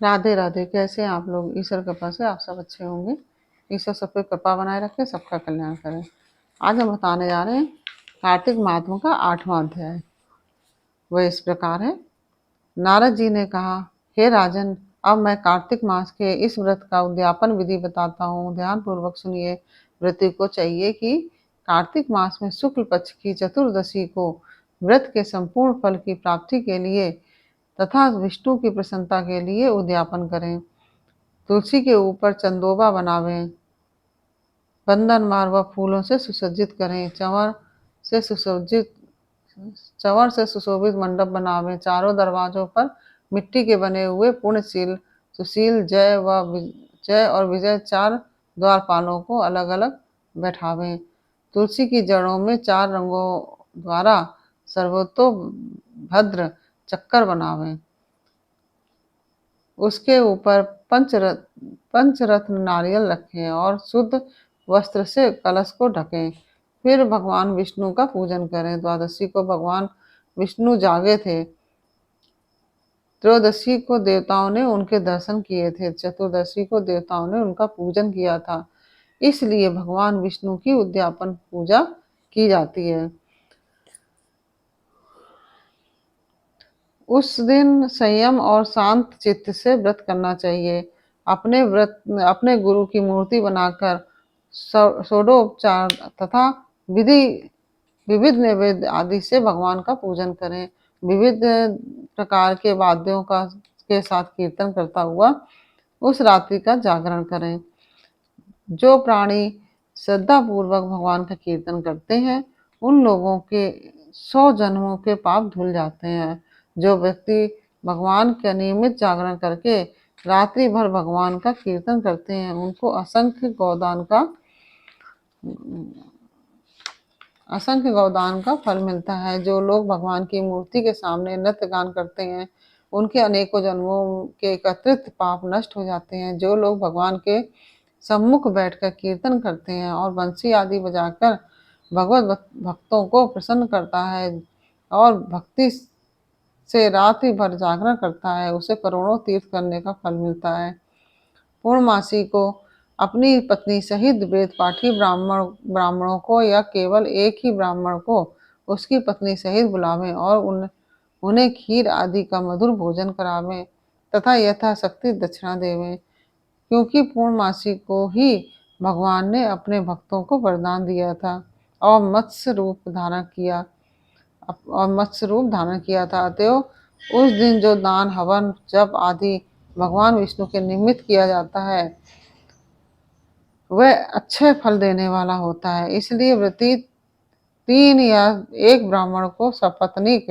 राधे राधे। कैसे हैं आप लोग? ईश्वर कृपा से आप सब अच्छे होंगे। ईश्वर सब पे कृपा बनाए रखे, सबका कल्याण करे। आज हम बताने जा रहे हैं कार्तिक महात्म का 8वां अध्याय। वह इस प्रकार है। नारद जी ने कहा, हे राजन, अब मैं कार्तिक मास के इस व्रत का उद्यापन विधि बताता हूँ, ध्यान पूर्वक सुनिए। व्रती को चाहिए कि कार्तिक मास में शुक्ल पक्ष की चतुर्दशी को व्रत के संपूर्ण फल की प्राप्ति के लिए तथा विष्णु की प्रसन्नता के लिए उद्यापन करें। तुलसी के ऊपर चंदोबा बनावें, बंधनवार व फूलों से सुसज्जित करें। चंवर से सुशोभित मंडप बनावें। चारों दरवाजों पर मिट्टी के बने हुए पुण्यशील, सुशील, जय और विजय 4 द्वारपालों को अलग अलग बैठावें। तुलसी की जड़ों में 4 रंगों द्वारा सर्वतोभद्र चक्कर बनावें। उसके ऊपर पंचरत्न नारियल रखें और शुद्ध वस्त्र से कलश को ढकें। फिर भगवान विष्णु का पूजन करें। द्वादशी को भगवान विष्णु जागे थे। त्रयोदशी को देवताओं ने उनके दर्शन किए थे। चतुर्दशी को देवताओं ने उनका पूजन किया था। इसलिए भगवान विष्णु की उद्यापन पूजा की जाती है। उस दिन संयम और शांत चित्त से व्रत करना चाहिए। अपने गुरु की मूर्ति बनाकर षोडोपचार तथा विविध नैवेद्य आदि से भगवान का पूजन करें। विविध प्रकार के वाद्यों के साथ कीर्तन करता हुआ उस रात्रि का जागरण करें। जो प्राणी श्रद्धा पूर्वक भगवान का कीर्तन करते हैं, उन लोगों के 100 जन्मों के पाप धुल जाते हैं। जो व्यक्ति भगवान का नियमित जागरण करके रात्रि भर भगवान का कीर्तन करते हैं, उनको असंख्य गौदान का फल मिलता है। जो लोग भगवान की मूर्ति के सामने नृत्य गान करते हैं, उनके अनेकों जन्मों के एकत्रित पाप नष्ट हो जाते हैं। जो लोग भगवान के सम्मुख बैठकर कीर्तन करते हैं और बंसी आदि बजाकर भगवत भक्तों को प्रसन्न करता है और भक्ति से रात्रि भर जागरण करता है, उसे करोड़ों तीर्थ करने का फल मिलता है। पूर्णमासी को अपनी पत्नी सहित वेद पाठी ब्राह्मणों को या केवल एक ही ब्राह्मण को उसकी पत्नी सहित बुलावें और उन्हें खीर आदि का मधुर भोजन करावें तथा यथाशक्ति दक्षिणा देवें, क्योंकि पूर्णमासी को ही भगवान ने अपने भक्तों को वरदान दिया था और मत्स्य रूप धारण किया था। अतएव उस दिन जो दान, हवन, जप आदि भगवान विष्णु के निमित्त किया जाता है, वह अच्छे फल देने वाला होता है। इसलिए व्रती 3 या 1 ब्राह्मण को सपत्नीक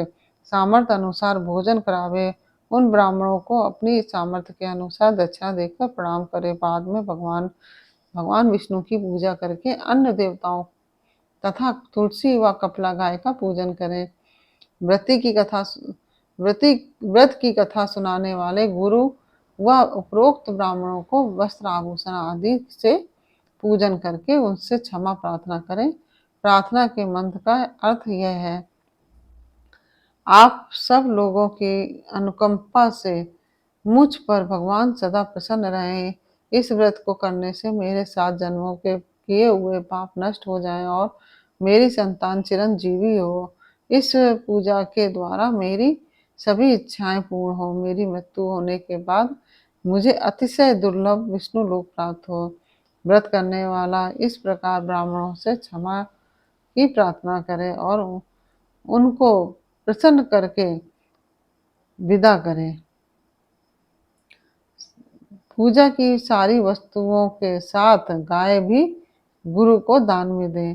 सामर्थ्य अनुसार भोजन करावे। उन ब्राह्मणों को अपनी सामर्थ्य के अनुसार दक्षिणा देकर प्रणाम करे। बाद में भगवान विष्णु की पूजा करके अन्य देवताओं तथा तुलसी व कपिला गाय का पूजन करें। व्रत की कथा सुनाने वाले गुरु व उपरोक्त ब्राह्मणों को वस्त्र आभूषण आदि से पूजन करके उनसे क्षमा प्रार्थना करें। प्रार्थना के मंत्र का अर्थ यह है, आप सब लोगों की अनुकंपा से मुझ पर भगवान सदा प्रसन्न रहें। इस व्रत को करने से मेरे 7 जन्मों के किए हुए पाप नष्ट हो जाएं और मेरी संतान चिरंजीवी हो। इस पूजा के द्वारा मेरी सभी इच्छाएं पूर्ण हो। मेरी मृत्यु होने के बाद मुझे अतिशय दुर्लभ विष्णु लोक प्राप्त हो। व्रत करने वाला इस प्रकार ब्राह्मणों से क्षमा की प्रार्थना करे और उनको प्रसन्न करके विदा करे। पूजा की सारी वस्तुओं के साथ गाय भी गुरु को दान में दे।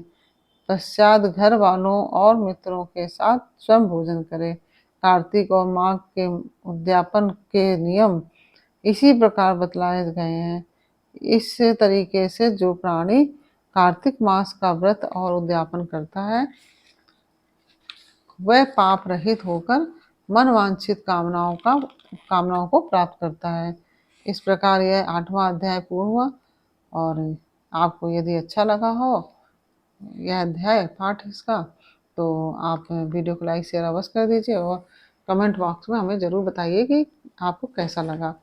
पश्चात घर वालों और मित्रों के साथ स्वयं भोजन करे। कार्तिक और माघ के उद्यापन के नियम इसी प्रकार बतलाए गए हैं। इस तरीके से जो प्राणी कार्तिक मास का व्रत और उद्यापन करता है, वह पाप रहित होकर मनवांछित कामनाओं को प्राप्त करता है। इस प्रकार यह 8वां अध्याय पूर्ण हुआ। और आपको यदि अच्छा लगा हो यह अध्याय पाठ इसका, तो आप वीडियो को लाइक शेयर अवश्य कर दीजिए और कमेंट बॉक्स में हमें ज़रूर बताइए कि आपको कैसा लगा।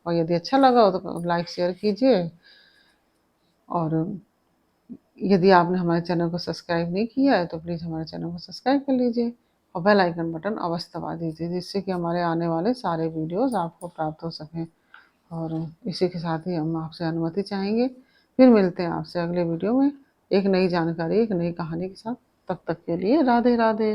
और यदि अच्छा लगा हो तो लाइक शेयर कीजिए, और यदि आपने हमारे चैनल को सब्सक्राइब नहीं किया है तो प्लीज़ हमारे चैनल को सब्सक्राइब कर लीजिए और बेल आइकन बटन अवश्य दबा दीजिए, जिससे कि हमारे आने वाले सारे वीडियोस आपको प्राप्त हो सकें। और इसी के साथ ही हम आपसे अनुमति चाहेंगे। फिर मिलते हैं आपसे अगले वीडियो में एक नई जानकारी, एक नई कहानी के साथ। तब तक के लिए राधे राधे।